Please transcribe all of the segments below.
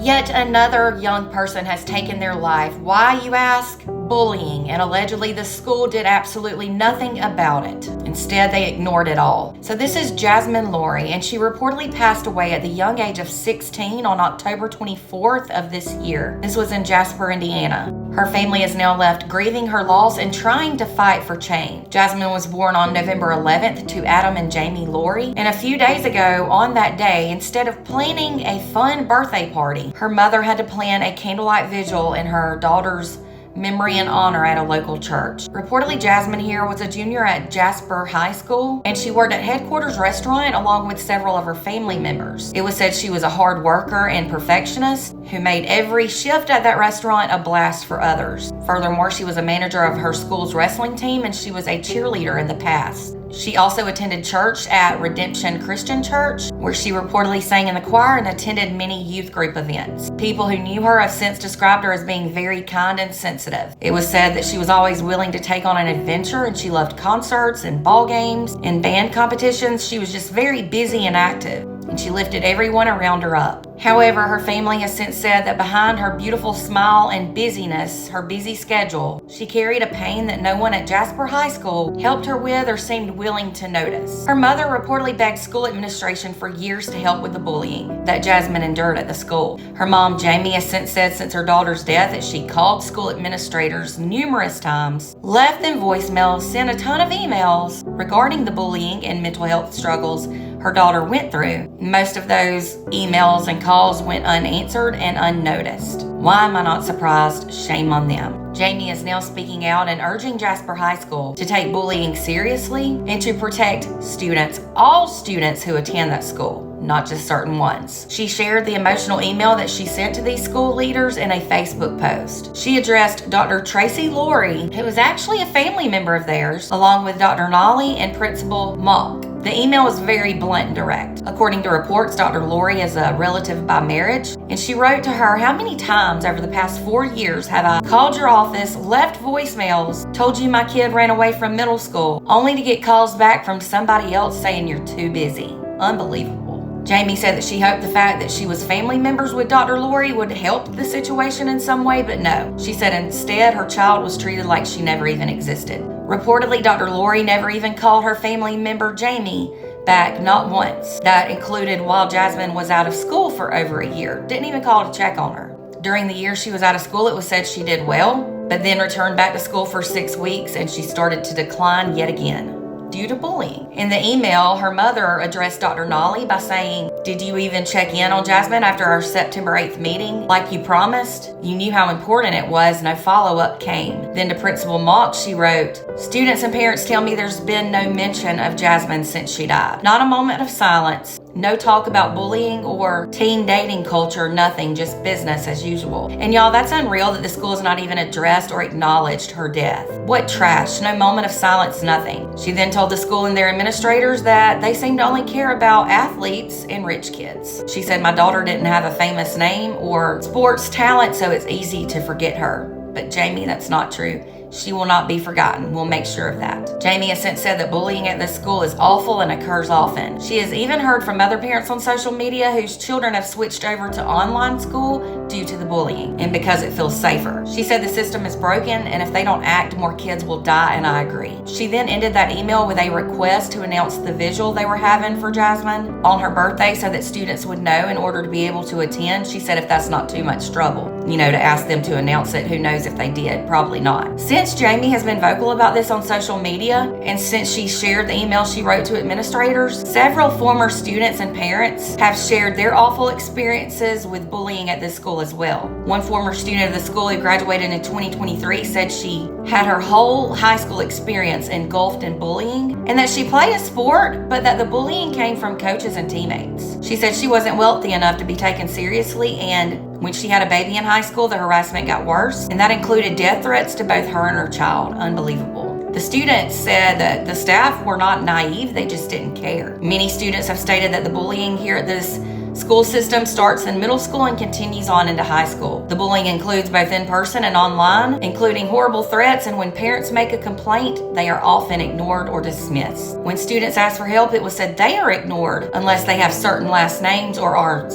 Yet another young person has taken their life. Why, you ask? Bullying, and allegedly the school did absolutely nothing about it. Instead, they ignored it all. So this is Jasmine Laurie, and she reportedly passed away at the young age of 16 on October 24th of this year. This was in Jasper, Indiana. Her family is now left grieving her loss and trying to fight for change. Jasmine was born on November 11th to Adam and Jamie Laurie, and a few days ago on that day, instead of planning a fun birthday party, her mother had to plan a candlelight vigil in her daughter's memory and honor at a local church. Reportedly, Jasmine here was a junior at Jasper High School, and she worked at Headquarters Restaurant along with several of her family members. It was said she was a hard worker and perfectionist who made every shift at that restaurant a blast for others. Furthermore, she was a manager of her school's wrestling team, and she was a cheerleader in the past. She also attended church at Redemption Christian Church, where she reportedly sang in the choir and attended many youth group events. People who knew her have since described her as being very kind and sensitive. It was said that she was always willing to take on an adventure, and she loved concerts and ball games and band competitions. She was just very busy and active, and she lifted everyone around her up. However, her family has since said that behind her beautiful smile and busyness, her busy schedule, she carried a pain that no one at Jasper High School helped her with or seemed willing to notice. Her mother reportedly begged school administration for years to help with the bullying that Jasmine endured at the school. Her mom, Jamie, has since said since her daughter's death that she called school administrators numerous times, left them voicemails, sent a ton of emails regarding the bullying and mental health struggles her daughter went through. Most of those emails and calls went unanswered and unnoticed. Why am I not surprised? Shame on them. Jamie is now speaking out and urging Jasper High School to take bullying seriously and to protect students, all students who attend that school, not just certain ones. She shared the emotional email that she sent to these school leaders in a Facebook post. She addressed Dr. Tracy Laurie, who was actually a family member of theirs, along with Dr. Nolly and Principal Mock. The email was very blunt and direct. According to reports, Dr. Laurie is a relative by marriage, and she wrote to her, "How many times over the past 4 years have I called your office, left voicemails, told you my kid ran away from middle school, only to get calls back from somebody else saying you're too busy?" Unbelievable. Jamie said that she hoped the fact that she was family members with Dr. Laurie would help the situation in some way, but no. She said instead her child was treated like she never even existed. Reportedly, Dr. Laurie never even called her family member Jamie back, not once. That included while Jasmine was out of school for over a year. Didn't even call to check on her. During the year she was out of school, it was said she did well, but then returned back to school for 6 weeks, and she started to decline yet again due to bullying. In the email, her mother addressed Dr. Nolly by saying, "Did you even check in on Jasmine after our September 8th meeting like you promised? You knew how important it was. No follow-up came." Then to Principal Mock, she wrote, "Students and parents tell me there's been no mention of Jasmine since she died. Not a moment of silence. No talk about bullying or teen dating culture, nothing, just business as usual." And y'all, that's unreal that the school has not even addressed or acknowledged her death. What trash, no moment of silence, nothing. She then told the school and their administrators that they seem to only care about athletes and rich kids. She said, "My daughter didn't have a famous name or sports talent, so it's easy to forget her." But Jamie, that's not true. She will not be forgotten. We'll make sure of that. Jamie has since said that bullying at this school is awful and occurs often. She has even heard from other parents on social media whose children have switched over to online school due to the bullying and because it feels safer. She said the system is broken, and if they don't act, more kids will die, and I agree. She then ended that email with a request to announce the vigil they were having for Jasmine on her birthday so that students would know in order to be able to attend. She said if that's not too much trouble, to ask them to announce it. Who knows if they did? Probably not. Since Jamie has been vocal about this on social media, and since she shared the email she wrote to administrators, several former students and parents have shared their awful experiences with bullying at this school as well. One former student of the school who graduated in 2023 said she had her whole high school experience engulfed in bullying, and that she played a sport, but that the bullying came from coaches and teammates. She said she wasn't wealthy enough to be taken seriously, and when she had a baby in high school, the harassment got worse, and that included death threats to both her and her child. Unbelievable. The students said that the staff were not naive, they just didn't care. Many students have stated that the bullying here at this school system starts in middle school and continues on into high school. The bullying includes both in person and online, including horrible threats, and when parents make a complaint, they are often ignored or dismissed. When students ask for help, it was said they are ignored unless they have certain last names or are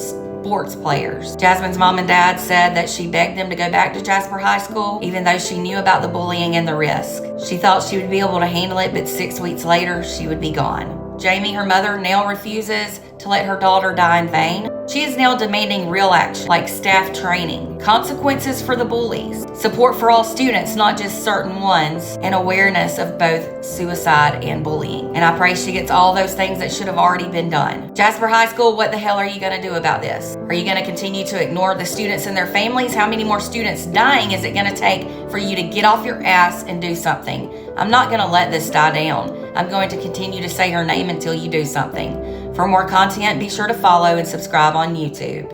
sports players. Jasmine's mom and dad said that she begged them to go back to Jasper High School, even though she knew about the bullying and the risk. She thought she would be able to handle it, but 6 weeks later, she would be gone. Jamie, her mother, now refuses to let her daughter die in vain. She is now demanding real action, like staff training, consequences for the bullies, support for all students, not just certain ones, and awareness of both suicide and bullying. And I pray she gets all those things that should have already been done. Jasper High School, what the hell are you going to do about this? Are you going to continue to ignore the students and their families? How many more students dying is it going to take for you to get off your ass and do something? I'm not going to let this die down. I'm going to continue to say her name until you do something. For more content, be sure to follow and subscribe on YouTube.